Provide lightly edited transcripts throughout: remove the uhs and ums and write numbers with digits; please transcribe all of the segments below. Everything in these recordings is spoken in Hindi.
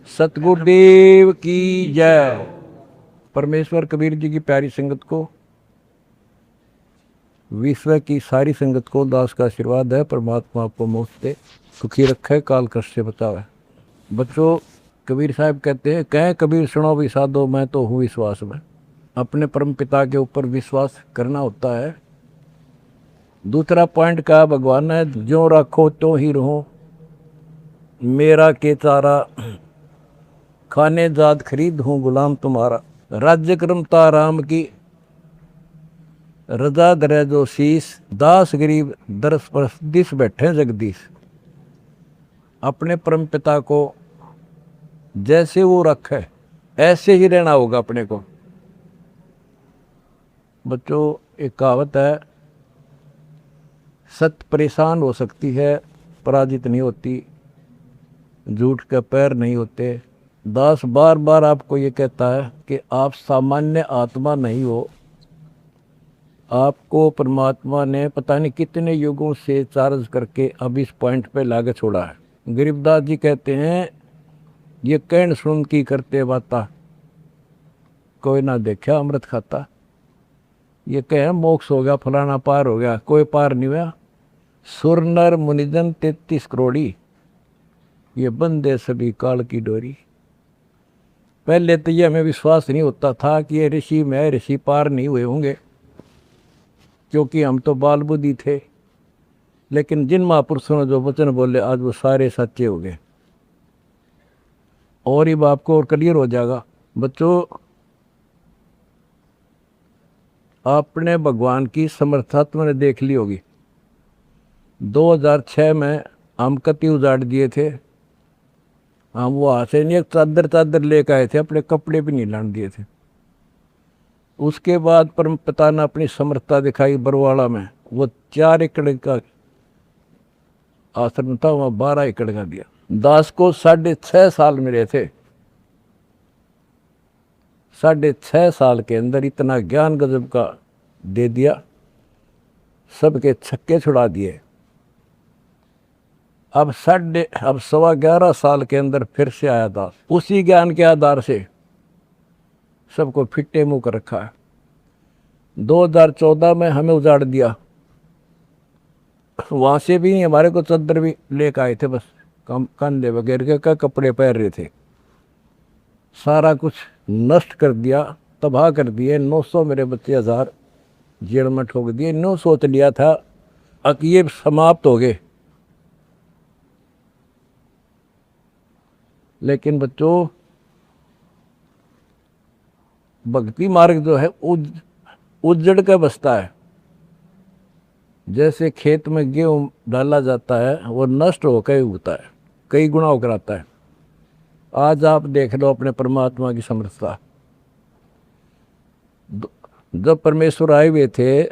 सतगुरुदेव की जय। परमेश्वर कबीर जी की प्यारी संगत को, विश्व की सारी संगत को दास का आशीर्वाद है। परमात्मा आपको मुफ्त दे, सुखी रखे, काल कष्ट से बचावे। बच्चों, कबीर साहब कहते हैं, कह कबीर सुनो भी साधो, मैं तो हूँ विश्वास में। अपने परम पिता के ऊपर विश्वास करना होता है। दूसरा पॉइंट कहा भगवान ने, जो रखो तो ही रहो, मेरा के चारा खाने जात खरीद हूँ गुलाम तुम्हारा। राज्य क्रमता राम की रजा दरे जो शीस, दास गरीब दरस पर दिस बैठे जगदीश। अपने परम पिता को जैसे वो रखे ऐसे ही रहना होगा अपने को। बच्चों, एक कहावत है, सत्य परेशान हो सकती है, पराजित नहीं होती, झूठ के पैर नहीं होते। दास बार बार आपको ये कहता है कि आप सामान्य आत्मा नहीं हो। आपको परमात्मा ने पता नहीं कितने युगों से चार्ज करके अब इस पॉइंट पे लाके छोड़ा है। गरीबदास जी कहते हैं, ये कहन सुन की करते बाता, कोई ना देखा अमृत खाता। ये कहे मोक्ष हो गया, फलाना पार हो गया, कोई पार नहीं हुआ। सुर नर मुनिजन 33 करोड़ी, ये बंदे सभी काल की डोरी। पहले तो ये हमें विश्वास नहीं होता था कि ये ऋषि में ऋषि पार नहीं हुए होंगे, क्योंकि हम तो बाल बुद्धि थे। लेकिन जिन महापुरुषों ने जो वचन बोले, आज वो सारे सच्चे हो गए। और ये आपको और क्लियर हो जाएगा। बच्चों, आपने भगवान की समर्था तुमने देख ली होगी। 2006 में हम कति उजाड़ दिए थे। हम वहाँ से नहीं, एक चादर लेकर आए थे, अपने कपड़े भी नहीं लाने दिए थे। उसके बाद परम पिता ने अपनी समर्थता दिखाई बरवाड़ा में। वो 4 एकड़ का आश्रम था, वहाँ 12 एकड़ का दिया। दास को 6.5 साल मिले थे। 6.5 साल के अंदर इतना ज्ञान गजब का दे दिया, सबके छक्के छुड़ा दिए। अब 11.25 साल के अंदर फिर से आया दास, उसी ज्ञान के आधार से सबको फिट्टे मुंह कर रखा है। 2014 में हमें उजाड़ दिया, वहाँ से भी हमारे को चद्दर भी लेकर आए थे, बस कंधे वगैरह के कपड़े पहन रहे थे। सारा कुछ नष्ट कर दिया, तबाह कर दिए। 900 मेरे बच्चे 1000 जेल में ठोक दिए। नो सोच लिया था कि ये समाप्त हो गए, लेकिन बच्चों, भक्ति मार्ग जो है उजड़ के बसता है। जैसे खेत में गेहूं डाला जाता है, वो नष्ट होकर उगता है, कई गुना होकर आता है। आज आप देख लो अपने परमात्मा की समर्थता। जब परमेश्वर आए हुए थे,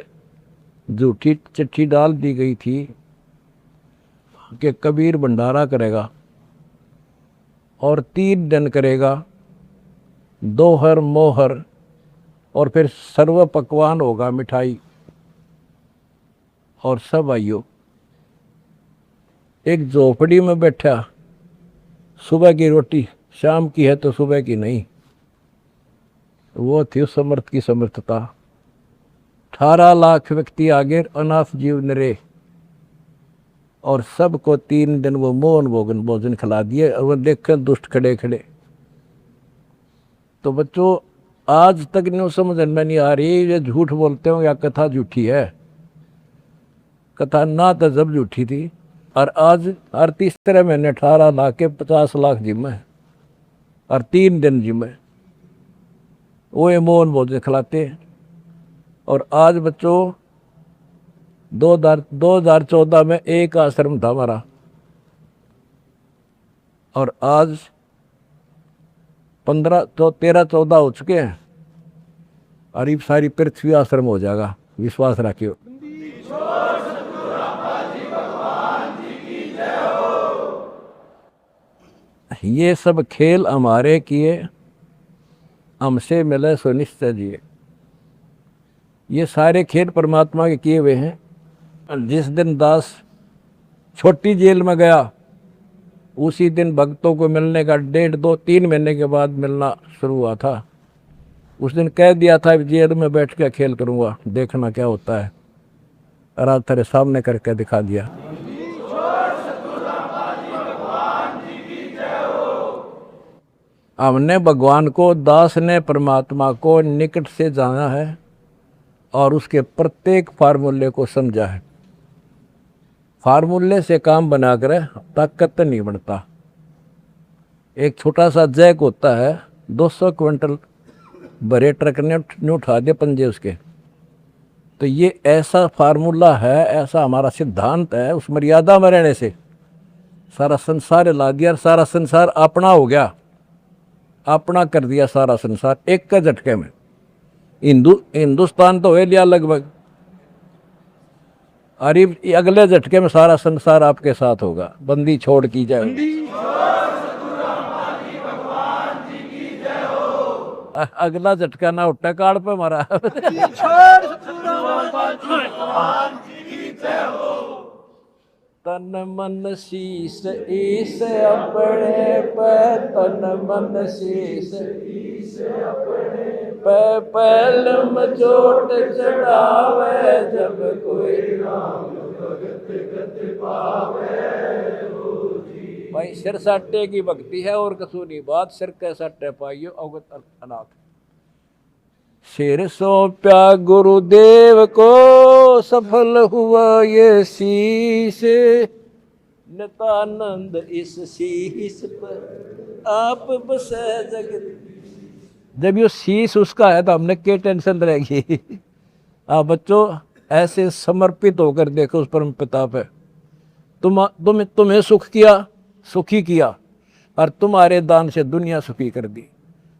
झूठी चिट्ठी डाल दी गई थी कि कबीर भंडारा करेगा और 3 दिन करेगा, दोहर मोहर, और फिर सर्व पकवान होगा, मिठाई और सब आइयो। एक झोपड़ी में बैठा, सुबह की रोटी शाम की है तो सुबह की नहीं। वो थी उस समर्थ की समर्थता। 18 लाख व्यक्ति आगे, अनाथ जीव निरे, और सबको 3 दिन वो मोहन भोजन खिला दिए। और वो देखे दुष्ट खड़े खड़े। तो बच्चों, आज तक नहीं समझ में नहीं आ रही, ये झूठ बोलते हो या कथा झूठी है। कथा ना तो जब झूठी थी, और आज हर तीसरे महीने 18 लाख के 50 लाख जिम्मे, और 3 दिन जिम्मे वो ये मोहन भोजन खिलाते। और आज बच्चों, 2014 में एक आश्रम था हमारा, और आज 13-14 हो चुके हैं, और ये सारी पृथ्वी आश्रम हो जाएगा। विश्वास रखियो। ये सब खेल हमारे किए, हमसे मिले सो निश्चय जिए। ये सारे खेल परमात्मा के किए हुए हैं। जिस दिन दास छोटी जेल में गया, उसी दिन भक्तों को मिलने का 1.5-2-3 महीने के बाद मिलना शुरू हुआ था। उस दिन कह दिया था जेल में बैठ के खेल करूँगा, देखना क्या होता है। और आज तेरे सामने करके दिखा दिया। हमने भगवान को, दास ने परमात्मा को निकट से जाना है और उसके प्रत्येक फार्मूले को समझा है। फार्मूले से काम बनाकर ताकत नहीं बनता। एक छोटा सा जैक होता है, 200 क्विंटल भरे ट्रक ने उठा दे पंजे उसके। तो ये ऐसा फार्मूला है, ऐसा हमारा सिद्धांत है। उस मर्यादा में रहने से सारा संसार ला दिया, सारा संसार अपना हो गया, अपना कर दिया सारा संसार एक का झटके में। हिंदुस्तान तो हो लिया लगभग, अरे अगले झटके में सारा संसार आपके साथ होगा। बंदी छोड़ की जाए, अगला झटका ना उठा काड़ पे मारा। तन मन शीस ईस अपने पे, तन मन शीस ईस अपने पे, पहल में चोट चढ़ावे, जब कोई राम भगत गत पावे। भाई सिर साटे की भक्ति है और कसूनी बात, सिर के साटे पाइयो अवगत अनाथ। सिर सौंप्या गुरुदेव को, सफल हुआ ये शीश, नितानंद इस शीश पर आप बसे जगत। जब ये शीश उसका है तो हमने क्या टेंशन रहेगी। आप बच्चों ऐसे समर्पित होकर देखो उस परम पिता पे। तुम्हें सुख किया, सुखी किया, और तुम्हारे दान से दुनिया सुखी कर दी,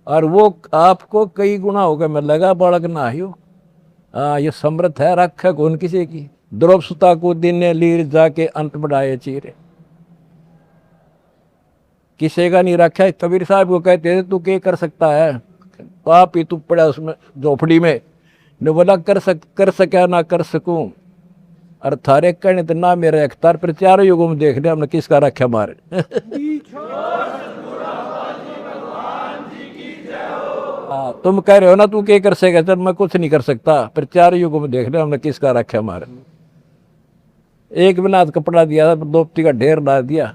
और वो आपको कई गुना होकर मिलेगा। बालक ना ही हो, ये समृद्ध है, रख कौन किसी की। द्रौप सुता को दिन लीर जाके अंत बढ़ाए चीरे, किसी का नहीं रखा। कबीर साहब को कहते थे तू क्या कर सकता है, पाप ही तू पड़ा उसमें झोपड़ी में। ने बोला कर सका ना कर सकूं, और थारे कहने तो ना मेरे अख्तार पर, चारों युगों में देख रहे हमने किसका रखा मारे। तुम कह रहे हो ना तू क्या कर सकेगा, चल मैं कुछ नहीं कर सकता, पर चारों युगों में देख रहे हमने किसका रखा मारे। एक बिना कपड़ा दिया था, दोपती का ढेर डाल दिया,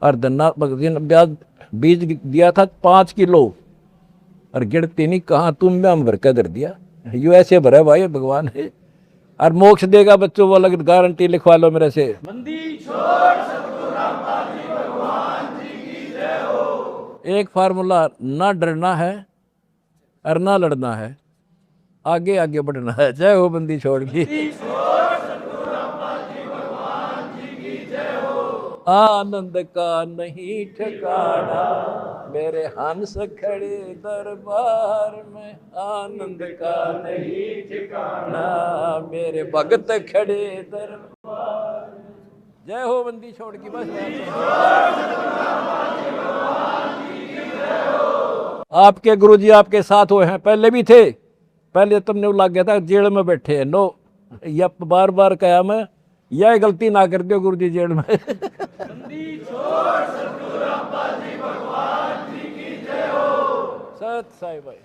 और धन्ना ब्याज बीज दिया था 5 किलो, और गिरती नहीं कहाँ तुम में हम भर कर दर दिया। यू ऐसे भरा भाई भगवान है, और मोक्ष देगा बच्चों वो अलग गारंटी लिखवा लो मेरे से। एक फार्मूला, ना डरना है और ना लड़ना है, आगे आगे बढ़ना है। जय हो बंदी छोड़ की। आनंद का नहीं ठिकाना, मेरे हंस खड़े दरबार में। आनंद का नहीं ठिकाना, मेरे भगत खड़े दरबार में। जय हो बंदी छोड़ की। बस आपके गुरुजी आपके साथ हुए हैं, पहले भी थे। पहले तुमने लग गया था जेल में बैठे हैं। नो, या बार बार कहा मैं, यह गलती ना कर दो गुरुजी जेल में। सत साई भाई।